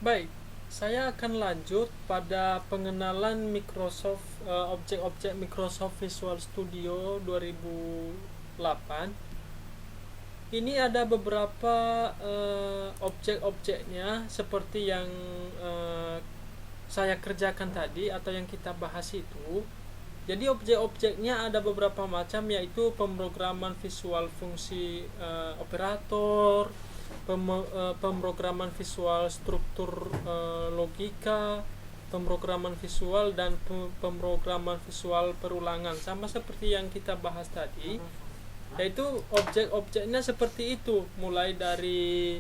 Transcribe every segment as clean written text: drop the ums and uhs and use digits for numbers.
Baik, saya akan lanjut pada pengenalan Microsoft, objek-objek Microsoft Visual Studio 2008. Ini ada beberapa objek-objeknya seperti yang eh, saya kerjakan tadi atau yang kita bahas itu. Jadi objek-objeknya ada beberapa macam, yaitu pemrograman visual fungsi operator, pemrograman visual struktur logika, pemrograman visual, dan pemrograman visual perulangan, sama seperti yang kita bahas tadi. Yaitu objek-objeknya seperti itu, mulai dari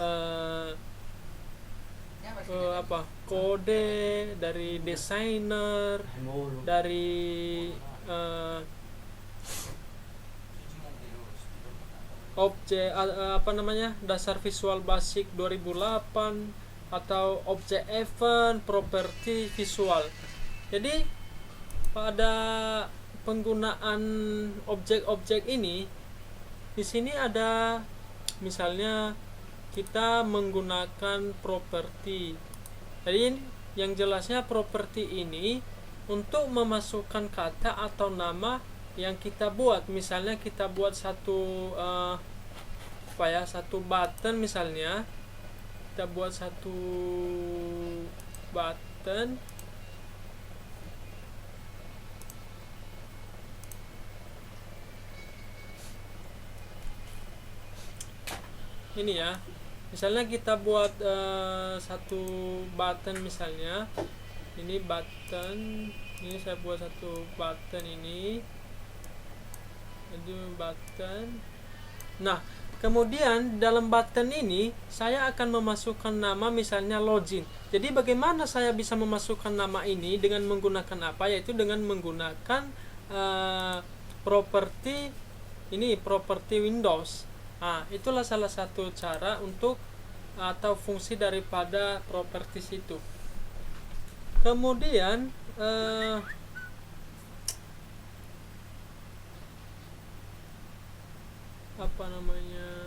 eh, kode, dari desainer, dari eh, objek dasar visual basic 2008, atau objek event, properti visual. Jadi pada penggunaan objek-objek ini, di sini ada misalnya kita menggunakan properti. Jadi yang jelasnya properti ini untuk memasukkan kata atau nama yang kita buat. Misalnya kita buat satu button, misalnya kita buat satu button ini ya. Misalnya kita buat satu button, misalnya ini button, ini saya buat satu button ini, jadi button. Nah, kemudian dalam button ini saya akan memasukkan nama, misalnya login. Jadi bagaimana saya bisa memasukkan nama ini dengan menggunakan apa? Yaitu dengan menggunakan properti ini, properti Windows. Nah, itulah salah satu cara untuk atau fungsi daripada properties itu. Kemudian apa namanya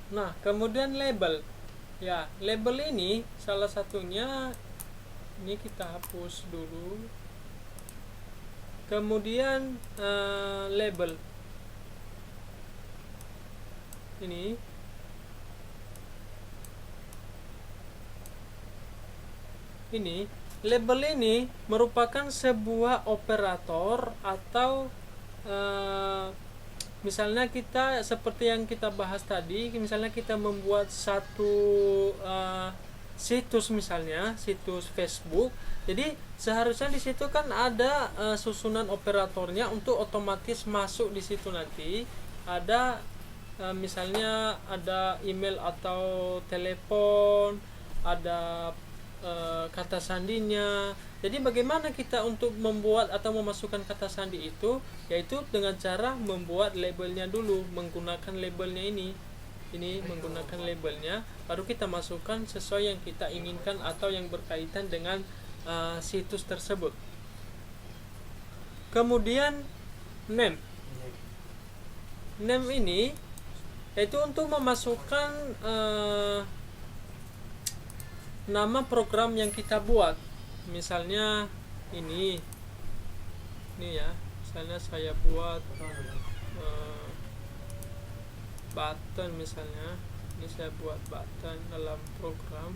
nah, kemudian label. Ya, label ini salah satunya, ini kita hapus dulu. Kemudian label ini label ini merupakan sebuah operator atau misalnya kita seperti yang kita bahas tadi, misalnya kita membuat satu situs, misalnya situs Facebook. Jadi seharusnya di situ kan ada susunan operatornya untuk otomatis masuk di situ. Nanti ada misalnya ada email atau telepon, ada kata sandinya. Jadi bagaimana kita untuk membuat atau memasukkan kata sandi itu? Yaitu dengan cara membuat labelnya dulu, menggunakan labelnya ini menggunakan labelnya, baru kita masukkan sesuai yang kita inginkan atau yang berkaitan dengan situs tersebut. Kemudian name ini yaitu untuk memasukkan nama program yang kita buat. Misalnya ini ya, misalnya saya buat button, misalnya ini saya buat button dalam program,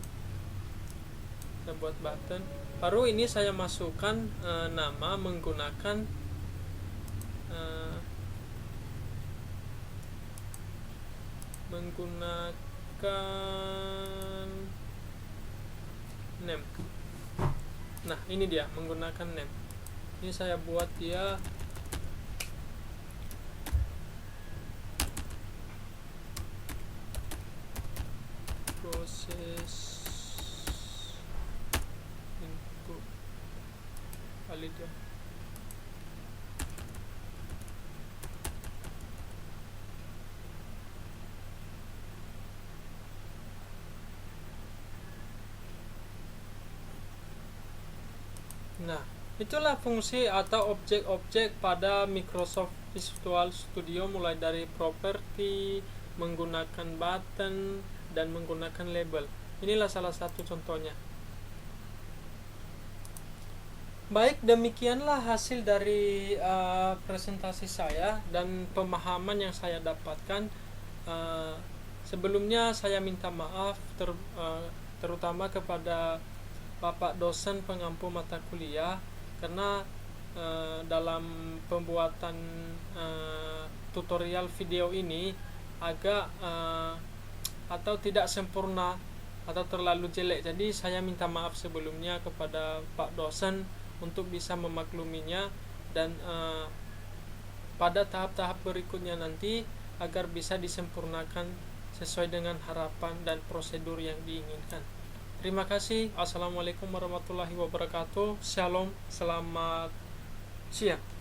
saya buat button, baru ini saya masukkan nama menggunakan menggunakan name. Nah, ini dia menggunakan name. Ini saya buat dia proses input valid ya. Nah, itulah fungsi atau objek-objek pada Microsoft Visual Studio, mulai dari properti, menggunakan button, dan menggunakan label. Inilah salah satu contohnya. Baik, demikianlah hasil dari presentasi saya dan pemahaman yang saya dapatkan. Sebelumnya saya minta maaf terutama kepada Bapak dosen pengampu mata kuliah, karena dalam pembuatan tutorial video ini agak atau tidak sempurna atau terlalu jelek. Jadi saya minta maaf sebelumnya kepada Pak dosen untuk bisa memakluminya, dan pada tahap-tahap berikutnya nanti agar bisa disempurnakan sesuai dengan harapan dan prosedur yang diinginkan. Terima kasih. Assalamualaikum warahmatullahi wabarakatuh. Shalom. Selamat siang.